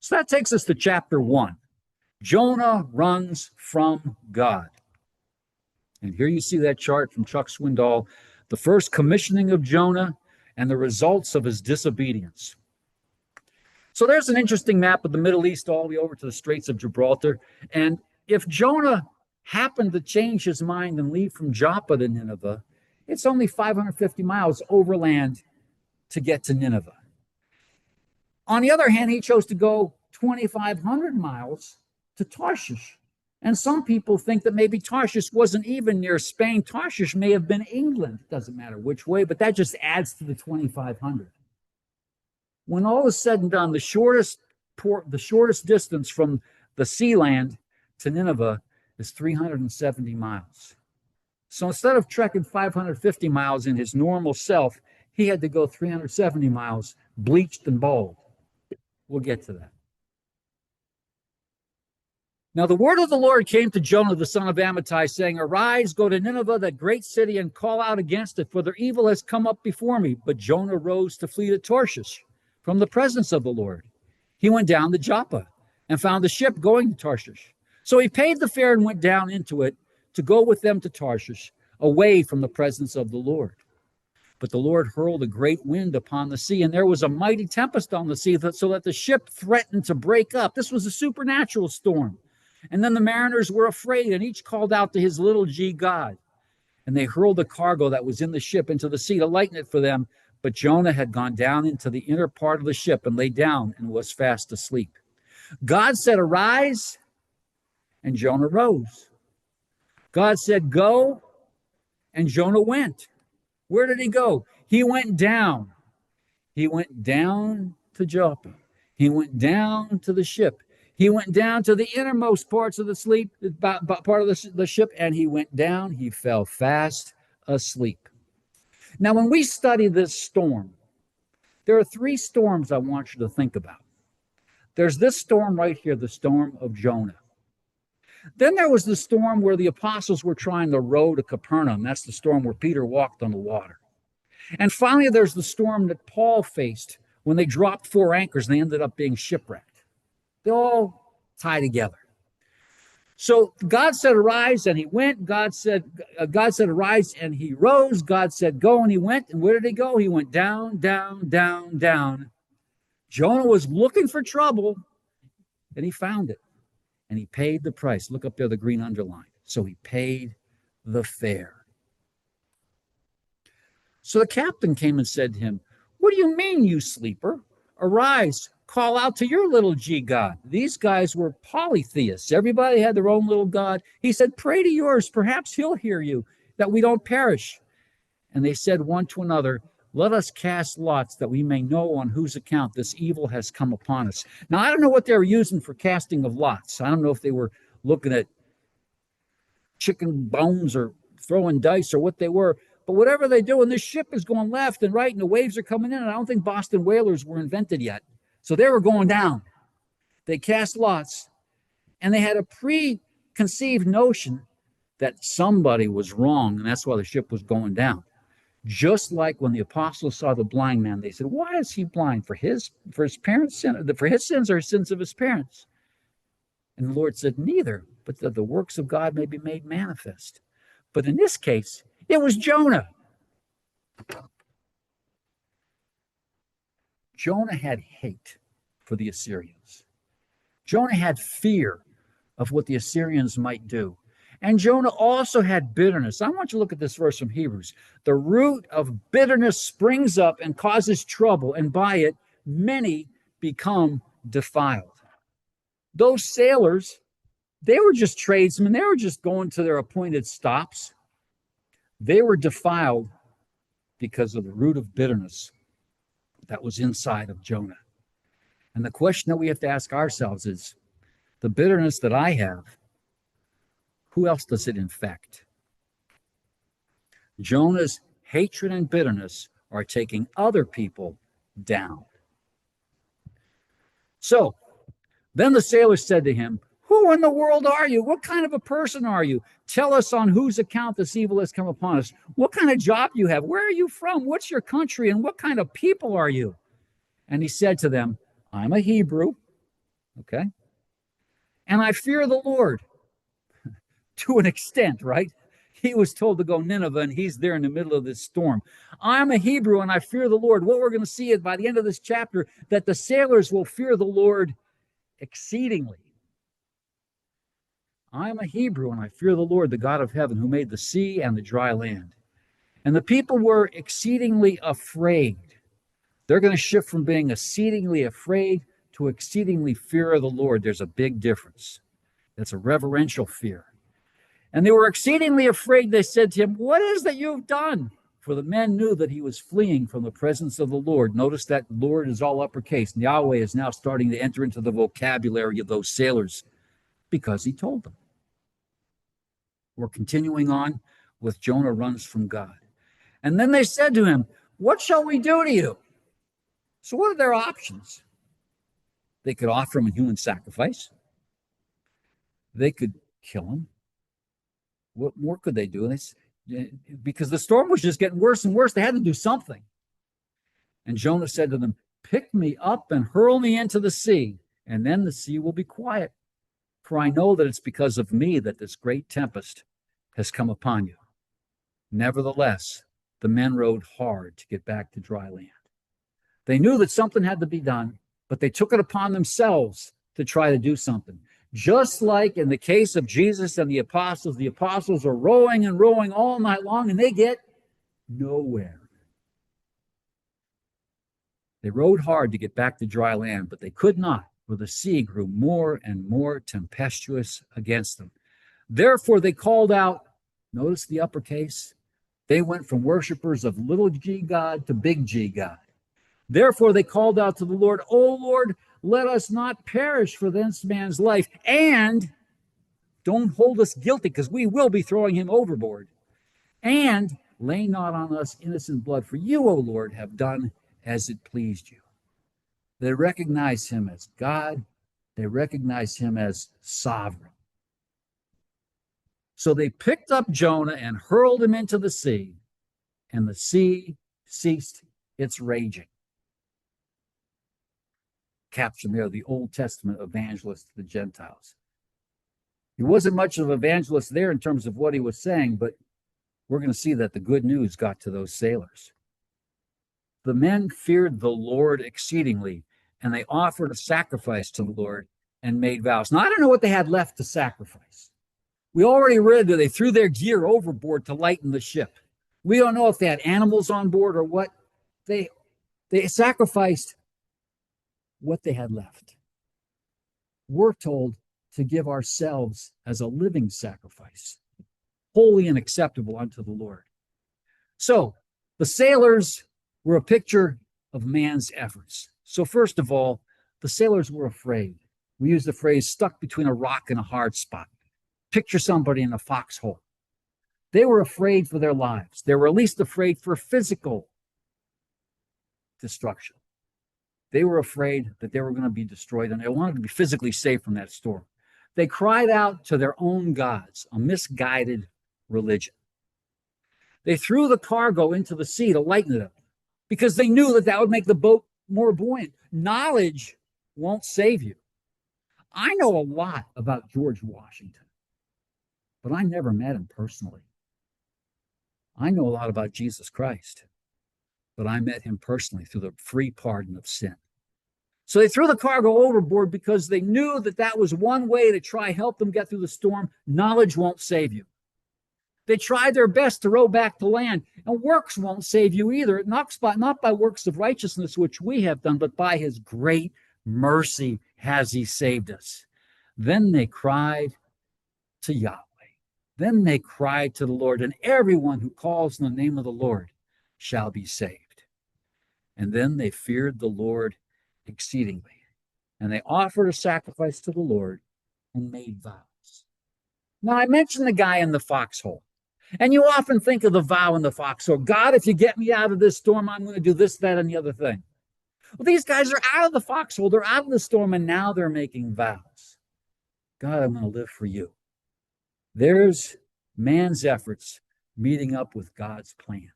So that takes us to chapter 1. Jonah runs from God. And here you see that chart from Chuck Swindoll, the first commissioning of Jonah and the results of his disobedience. So there's an interesting map of the Middle East all the way over to the Straits of Gibraltar. And if Jonah happened to change his mind and leave from Joppa to Nineveh, it's only 550 miles overland to get to Nineveh. On the other hand, he chose to go 2,500 miles to Tarshish. And some people think that maybe Tarshish wasn't even near Spain. Tarshish may have been England. Doesn't matter which way, but that just adds to the 2,500. When all is said and done, the shortest distance from the sea land to Nineveh is 370 miles. So instead of trekking 550 miles in his normal self, he had to go 370 miles, bleached and bald. We'll get to that. Now the word of the Lord came to Jonah, the son of Amittai, saying, "Arise, go to Nineveh, that great city, and call out against it, for their evil has come up before me." But Jonah rose to flee to Tarshish from the presence of the Lord. He went down to Joppa and found a ship going to Tarshish. So he paid the fare and went down into it to go with them to Tarshish, away from the presence of the Lord. But the Lord hurled a great wind upon the sea, and there was a mighty tempest on the sea, so that the ship threatened to break up. This was a supernatural storm. And then the mariners were afraid, and each called out to his little g god. And they hurled the cargo that was in the ship into the sea to lighten it for them. But Jonah had gone down into the inner part of the ship and lay down and was fast asleep. God said, "Arise," and Jonah rose. God said, "Go," and Jonah went. Where did he go? He went down. He went down to Joppa. He went down to the ship. He went down to the innermost parts of part of the ship, and he went down. He fell fast asleep. Now, when we study this storm, there are 3 storms I want you to think about. There's this storm right here, the storm of Jonah. Then there was the storm where the apostles were trying to row to Capernaum. That's the storm where Peter walked on the water. And finally, there's the storm that Paul faced when they dropped 4 anchors and they ended up being shipwrecked. They all tie together. So God said, "Arise," and he went. God said, "Arise," and he rose. God said, "Go," and he went. And where did he go? He went down, down, down, down. Jonah was looking for trouble, and he found it. And he paid the price. Look up there, the green underline. So he paid the fare. So the captain came and said to him, "What do you mean, you sleeper? Arise, call out to your little g god." These guys were polytheists. Everybody had their own little god. He said, "Pray to yours. Perhaps he'll hear you, that we don't perish." And they said one to another, "Let us cast lots, that we may know on whose account this evil has come upon us." Now, I don't know what they were using for casting of lots. I don't know if they were looking at chicken bones or throwing dice or what they were. But whatever they do, and this ship is going left and right, and the waves are coming in, and I don't think Boston whalers were invented yet. So they were going down. They cast lots, and they had a preconceived notion that somebody was wrong, and that's why the ship was going down. Just like when the apostles saw the blind man, they said, "Why is he blind? For his parents' sin, for his sins or sins of his parents?" And the Lord said, "Neither, but that the works of God may be made manifest." But in this case, it was Jonah. Jonah had hate for the Assyrians. Jonah had fear of what the Assyrians might do. And Jonah also had bitterness. I want you to look at this verse from Hebrews. The root of bitterness springs up and causes trouble, and by it many become defiled. Those sailors, they were just tradesmen. They were just going to their appointed stops. They were defiled because of the root of bitterness that was inside of Jonah. And the question that we have to ask ourselves is, the bitterness that I have, who else does it infect? Jonah's hatred and bitterness are taking other people down. So then the sailors said to him, "Who in the world are you? What kind of a person are you? Tell us on whose account this evil has come upon us. What kind of job you have? Where are you from? What's your country? And what kind of people are you?" And he said to them, "I'm a Hebrew, Okay? And I fear the Lord to an extent, right? He was told to go Nineveh, and he's there in the middle of this storm. I'm a Hebrew, and I fear the Lord. What we're going to see is by the end of this chapter that the sailors will fear the Lord exceedingly. I am a Hebrew, and I fear the Lord, the God of heaven, who made the sea and the dry land. And the people were exceedingly afraid. They're going to shift from being exceedingly afraid to exceedingly fear of the Lord. There's a big difference. That's a reverential fear. And they were exceedingly afraid. They said to him, "What is that you've done?" For the men knew that he was fleeing from the presence of the Lord. Notice that Lord is all uppercase. And Yahweh is now starting to enter into the vocabulary of those sailors because he told them. We're continuing on with Jonah runs from God. And then they said to him, "What shall we do to you?" So what are their options? They could offer him a human sacrifice. They could kill him. What more could they do? Because the storm was just getting worse and worse, they had to do something. And Jonah said to them, "Pick me up and hurl me into the sea, and then the sea will be quiet. For I know that it's because of me that this great tempest has come upon you." Nevertheless, the men rowed hard to get back to dry land. They knew that something had to be done, but they took it upon themselves to try to do something. Just like in the case of Jesus and the apostles are rowing and rowing all night long and they get nowhere. They rowed hard to get back to dry land, but they could not, for the sea grew more and more tempestuous against them. Therefore they called out, notice the uppercase, they went from worshipers of little g God to big G God. Therefore they called out to the Lord, "O Lord, let us not perish for this man's life, and don't hold us guilty, because we will be throwing him overboard. And lay not on us innocent blood, for you, O Lord, have done as it pleased you." They recognize him as God. They recognize him as sovereign. So they picked up Jonah and hurled him into the sea, and the sea ceased its raging. Caption there, the Old Testament evangelist to the Gentiles. He wasn't much of an evangelist there in terms of what he was saying, but we're going to see that the good news got to those sailors. The men feared the Lord exceedingly, and they offered a sacrifice to the Lord and made vows. Now, I don't know what they had left to sacrifice. We already read that they threw their gear overboard to lighten the ship. We don't know if they had animals on board or what. They sacrificed what they had left. We're told to give ourselves as a living sacrifice, holy and acceptable unto the Lord. So the sailors were a picture of man's efforts. So first of all, the sailors were afraid. We use the phrase stuck between a rock and a hard spot. Picture somebody in a foxhole. They were afraid for their lives. They were at least afraid for physical destruction. They were afraid that they were going to be destroyed, and they wanted to be physically safe from that storm. They cried out to their own gods, a misguided religion. They threw the cargo into the sea to lighten it up because they knew that that would make the boat more buoyant. Knowledge won't save you. I know a lot about George Washington, but I never met him personally. I know a lot about Jesus Christ, but I met him personally through the free pardon of sin. So they threw the cargo overboard because they knew that that was one way to try help them get through the storm. Knowledge won't save you. They tried their best to row back to land, and works won't save you either. Not by works of righteousness, which we have done, but by his great mercy has he saved us. Then they cried to Yahweh. Then they cried to the Lord, and everyone who calls in the name of the Lord shall be saved. And then they feared the Lord exceedingly, and they offered a sacrifice to the Lord and made vows. Now, I mentioned the guy in the foxhole, and you often think of the vow in the foxhole. God, if you get me out of this storm, I'm going to do this, that, and the other thing. Well, these guys are out of the foxhole. They're out of the storm, and now they're making vows. God, I'm going to live for you. There's man's efforts meeting up with God's plans.